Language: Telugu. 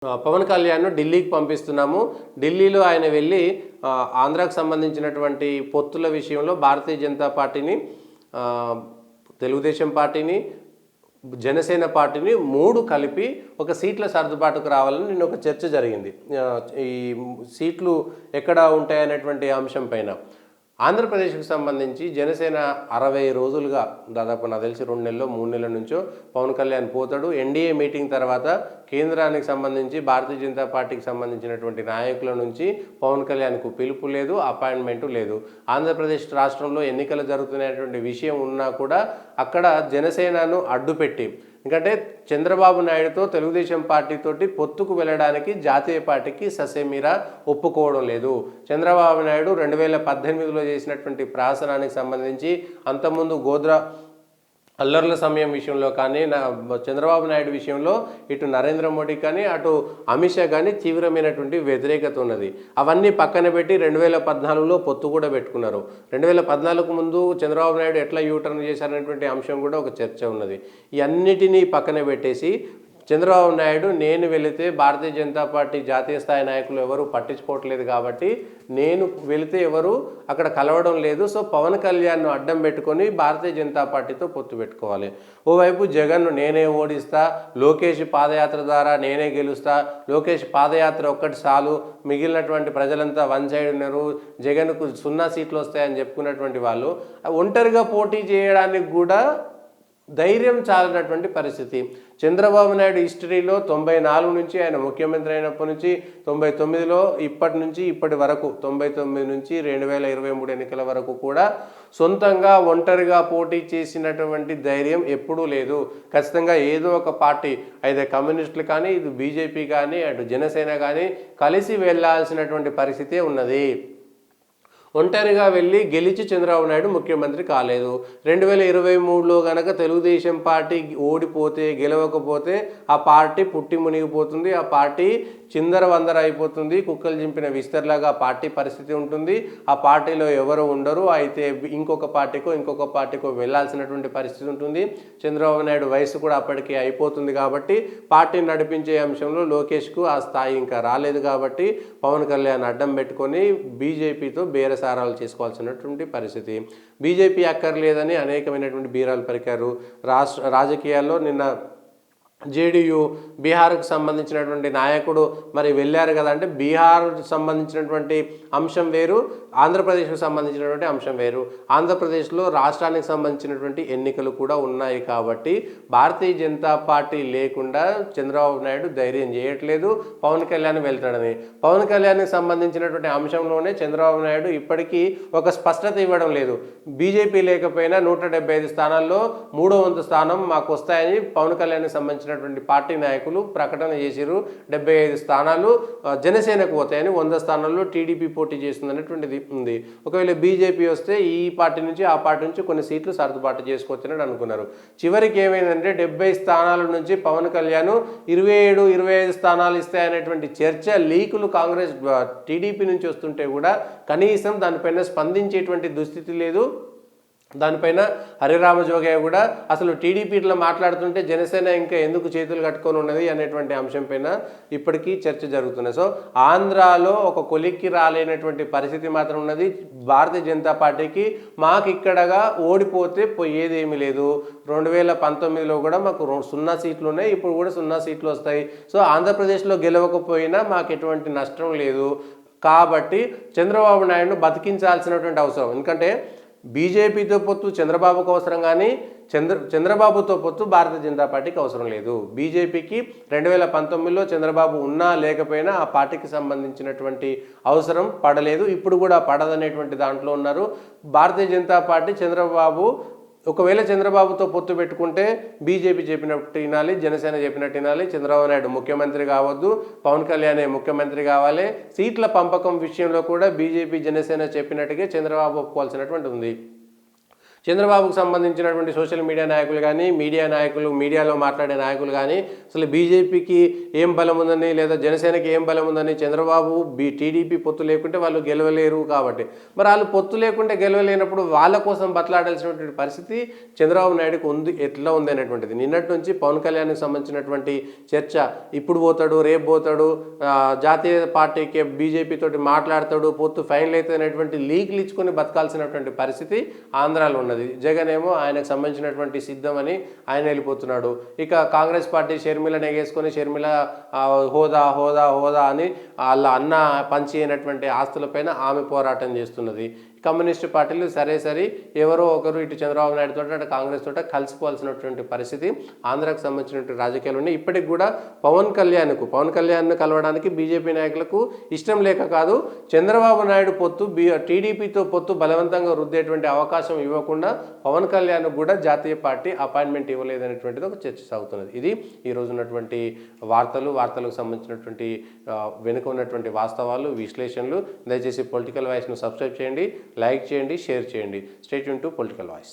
పవన్ కళ్యాణ్‌ను ఢిల్లీకి పంపిస్తున్నాము. ఢిల్లీలో ఆయన వెళ్ళి ఆంధ్రాకు సంబంధించినటువంటి పొత్తుల విషయంలో భారతీయ జనతా పార్టీని, తెలుగుదేశం పార్టీని, జనసేన పార్టీని 3 కలిపి ఒక సీట్ల సర్దుబాటుకు రావాలని నిన్న ఒక చర్చ జరిగింది. ఈ సీట్లు ఎక్కడ ఉంటాయనేటువంటి అంశం పైన. ఆంధ్రప్రదేశ్కి సంబంధించి జనసేన 60 రోజులుగా, దాదాపు నాకు తెలిసి 2 నెలలు 3 నెలల నుంచో పవన్ కళ్యాణ్ పోతాడు. ఎన్డీఏ మీటింగ్ తర్వాత కేంద్రానికి సంబంధించి భారతీయ జనతా పార్టీకి సంబంధించినటువంటి నాయకుల నుంచి పవన్ కళ్యాణ్కు పిలుపు లేదు, అపాయింట్మెంటు లేదు. ఆంధ్రప్రదేశ్ రాష్ట్రంలో ఎన్నికలు జరుగుతున్నటువంటి విషయం ఉన్నా కూడా అక్కడ జనసేనను అడ్డుపెట్టి, ఎందుకంటే చంద్రబాబు నాయుడుతో తెలుగుదేశం పార్టీతోటి పొత్తుకు వెళ్ళడానికి జాతీయ పార్టీకి ససేమిరా ఒప్పుకోవడం లేదు. చంద్రబాబు నాయుడు 2018లో చేసినటువంటి ప్రహసనానికి సంబంధించి, అంతకుముందు గోద్రా అల్లర్ల సమయం విషయంలో కానీ, చంద్రబాబు నాయుడు విషయంలో ఇటు నరేంద్ర మోడీ కానీ అటు అమిత్ షా కానీ తీవ్రమైనటువంటి వ్యతిరేకత ఉన్నది. అవన్నీ పక్కన పెట్టి 2014లో పొత్తు కూడా పెట్టుకున్నారు. 2014కు ముందు చంద్రబాబు నాయుడు ఎట్లా యూటర్న్ చేశారనేటువంటి అంశం కూడా ఒక చర్చ ఉన్నది. ఈ అన్నిటినీ పక్కన పెట్టేసి చంద్రబాబు నాయుడు, నేను వెళితే భారతీయ జనతా పార్టీ జాతీయ స్థాయి నాయకులు ఎవరు పట్టించుకోవట్లేదు కాబట్టి నేను వెళితే ఎవరు అక్కడ కలవడం లేదు, సో పవన్ కళ్యాణ్ను అడ్డం పెట్టుకొని భారతీయ జనతా పార్టీతో పొత్తు పెట్టుకోవాలి. ఓవైపు జగన్ను నేనే ఓడిస్తా, లోకేష్ పాదయాత్ర ద్వారా నేనే గెలుస్తా, లోకేష్ పాదయాత్ర ఒక్కటి చాలు, మిగిలినటువంటి ప్రజలంతా వన్ సైడ్ ఉన్నారు, జగన్కు 0 సీట్లు వస్తాయని చెప్పుకున్నటువంటి వాళ్ళు ఒంటరిగా పోటీ చేయడానికి కూడా ధైర్యం చాలినటువంటి పరిస్థితి. చంద్రబాబు నాయుడు హిస్టరీలో 94 నుంచి, ఆయన ముఖ్యమంత్రి అయినప్పటి నుంచి 99లో, ఇప్పటి వరకు 99 నుంచి 2023 ఎన్నికల వరకు కూడా సొంతంగా ఒంటరిగా పోటీ చేసినటువంటి ధైర్యం ఎప్పుడూ లేదు. ఖచ్చితంగా ఏదో ఒక పార్టీ, అయితే కమ్యూనిస్టులు కానీ, ఇది బీజేపీ కానీ, అటు జనసేన కానీ కలిసి వెళ్ళాల్సినటువంటి పరిస్థితే ఉన్నది. ఒంటరిగా వెళ్ళి గెలిచి చంద్రబాబు నాయుడు ముఖ్యమంత్రి కాలేదు. 2023లో కనుక తెలుగుదేశం పార్టీ ఓడిపోతే, గెలవకపోతే ఆ పార్టీ పుట్టి మునిగిపోతుంది, ఆ పార్టీ చిందరవందర అయిపోతుంది, కుక్కలు చింపిన విస్తర్లాగా పార్టీ పరిస్థితి ఉంటుంది. ఆ పార్టీలో ఎవరు ఉండరు, అయితే ఇంకొక పార్టీకో వెళ్ళాల్సినటువంటి పరిస్థితి ఉంటుంది. చంద్రబాబు నాయుడు వయసు కూడా అప్పటికే అయిపోతుంది కాబట్టి పార్టీని నడిపించే అంశంలో లోకేష్కు ఆ స్థాయి ఇంకా రాలేదు కాబట్టి పవన్ కళ్యాణ్ అడ్డం పెట్టుకొని బీజేపీతో బేరసారాలు చేసుకోవాల్సినటువంటి పరిస్థితి. బీజేపీ అక్కర్లేదని అనేకమైనటువంటి బీరాలు పరికారు. రాజకీయాల్లో నిన్న జేడీయూ బీహార్కు సంబంధించినటువంటి నాయకుడు మరి వెళ్ళారు కదా, అంటే బీహార్ సంబంధించినటువంటి అంశం వేరు, ఆంధ్రప్రదేశ్కు సంబంధించినటువంటి అంశం వేరు. ఆంధ్రప్రదేశ్లో రాష్ట్రానికి సంబంధించినటువంటి ఎన్నికలు కూడా ఉన్నాయి కాబట్టి భారతీయ జనతా పార్టీ లేకుండా చంద్రబాబు నాయుడు ధైర్యం చేయట్లేదు పవన్ కళ్యాణ్ వెళ్తాడని. పవన్ కళ్యాణ్కి సంబంధించినటువంటి అంశంలోనే చంద్రబాబు నాయుడు ఇప్పటికీ ఒక స్పష్టత ఇవ్వడం లేదు. బీజేపీ లేకపోయినా 175 స్థానాల్లో 3వ వంతు స్థానం మాకు వస్తాయని పవన్ కళ్యాణ్కి సంబంధించిన పార్టీ నాయకులు ప్రకటన చేసిరు. 75 స్థానాలు జనసేనకు పోతాయని, 100 స్థానాల్లో టీడీపీ పోటీ చేస్తుంది అనేటువంటిది ఉంది. ఒకవేళ బీజేపీ వస్తే ఈ పార్టీ నుంచి ఆ పార్టీ నుంచి కొన్ని సీట్లు సర్దుబాటు చేసుకోవచ్చని అనుకున్నారు. చివరికి ఏమైందంటే 70 స్థానాల నుంచి పవన్ కళ్యాణ్ 27-25 స్థానాలు ఇస్తాయనేటువంటి చర్చ, లీకులు కాంగ్రెస్ టీడీపీ నుంచి వస్తుంటే కూడా కనీసం దానిపైన స్పందించేటువంటి దుస్థితి లేదు. దానిపైన హరిరామజోగయ్య కూడా అసలు టీడీపీలో మాట్లాడుతుంటే జనసేన ఇంకా ఎందుకు చేతులు కట్టుకొని ఉన్నది అనేటువంటి అంశంపైన ఇప్పటికీ చర్చ జరుగుతుంది. సో ఆంధ్రాలో ఒక కొలిక్కి రాలేనటువంటి పరిస్థితి మాత్రం ఉన్నది భారతీయ జనతా పార్టీకి. మాకు ఇక్కడగా ఓడిపోతే పోయేదేమీ లేదు. 2019లో కూడా మాకు 0 సీట్లు ఉన్నాయి, ఇప్పుడు కూడా 0 సీట్లు వస్తాయి. సో ఆంధ్రప్రదేశ్లో గెలవకపోయినా మాకు ఎటువంటి నష్టం లేదు. కాబట్టి చంద్రబాబు నాయుడును బతికించాల్సినటువంటి అవసరం, ఎందుకంటే బీజేపీతో పొత్తు చంద్రబాబుకు అవసరం కానీ చంద్రబాబుతో పొత్తు భారతీయ జనతా పార్టీకి అవసరం లేదు. బీజేపీకి 2019లో చంద్రబాబు ఉన్నా లేకపోయినా ఆ పార్టీకి సంబంధించినటువంటి అవసరం పడలేదు, ఇప్పుడు కూడా పడదనేటువంటి దాంట్లో ఉన్నారు. భారతీయ జనతా పార్టీ ఒకవేళ చంద్రబాబుతో పొత్తు పెట్టుకుంటే బీజేపీ చెప్పినట్టు వినాలి, జనసేన చెప్పినట్టు వినాలి. చంద్రబాబు నాయుడు ముఖ్యమంత్రి కావద్దు, పవన్ కళ్యాణ్ ముఖ్యమంత్రి కావాలి. సీట్ల పంపకం విషయంలో కూడా బీజేపీ జనసేన చెప్పినట్టుగా చంద్రబాబు ఒప్పుకోవాల్సినటువంటి ఉంది. చంద్రబాబుకు సంబంధించినటువంటి సోషల్ మీడియా నాయకులు కానీ, మీడియా నాయకులు, మీడియాలో మాట్లాడే నాయకులు కానీ అసలు బీజేపీకి ఏం బలం ఉందని లేదా జనసేనకి ఏం బలం ఉందని, చంద్రబాబు టీడీపీ పొత్తు లేకుంటే వాళ్ళు గెలవలేరు కాబట్టి, మరి వాళ్ళు పొత్తు లేకుంటే గెలవలేనప్పుడు వాళ్ళ కోసం బతలాడాల్సినటువంటి పరిస్థితి చంద్రబాబు నాయుడుకు ఉంది. ఎట్లా ఉంది అనేటువంటిది నిన్నటి నుంచి పవన్ కళ్యాణ్కి సంబంధించినటువంటి చర్చ, ఇప్పుడు పోతాడు, రేపు పోతాడు, జాతీయ పార్టీకి బీజేపీ తోటి మాట్లాడతాడు, పొత్తు ఫైనల్ అవుతుంది అనేటువంటి లీకులు ఇచ్చుకొని బతకాల్సినటువంటి పరిస్థితి ఆంధ్రాలో ఉన్నది. జగన్ ఏమో ఆయనకు సంబంధించినటువంటి సిద్ధమని ఆయన వెళ్ళిపోతున్నాడు. ఇక కాంగ్రెస్ పార్టీ షర్మిలను ఎగేసుకొని షర్మిల హోదా హోదా హోదా అని వాళ్ళ అన్న పంచి అయినటువంటి ఆస్తులపైన ఆమె పోరాటం చేస్తున్నది. కమ్యూనిస్టు పార్టీలు సరే ఎవరో ఒకరు ఇటు చంద్రబాబు నాయుడు తోట అటు కాంగ్రెస్ తోట కలిసిపోవాల్సినటువంటి పరిస్థితి ఆంధ్రాకు సంబంధించినటువంటి రాజకీయాలు ఉన్నాయి. ఇప్పటికి కూడా పవన్ కళ్యాణ్ను కలవడానికి బీజేపీ నాయకులకు ఇష్టం లేక కాదు, చంద్రబాబు నాయుడు పొత్తు టీడీపీతో పొత్తు బలవంతంగా రుద్దేటువంటి అవకాశం ఇవ్వకుండా పవన్ కళ్యాణ్ కూడా జాతీయ పార్టీ అపాయింట్మెంట్ ఇవ్వలేదనేటువంటిది ఒక చర్చ సాగుతున్నది. ఇది ఈరోజు ఉన్నటువంటి వార్తలకు సంబంధించినటువంటి వెనుక ఉన్నటువంటి వాస్తవాలు, విశ్లేషణలు. దయచేసి పొలిటికల్ వాయిస్ను సబ్స్క్రైబ్ చేయండి, లైక్ చేయండి, షేర్ చేయండి. Stay tune to political voice.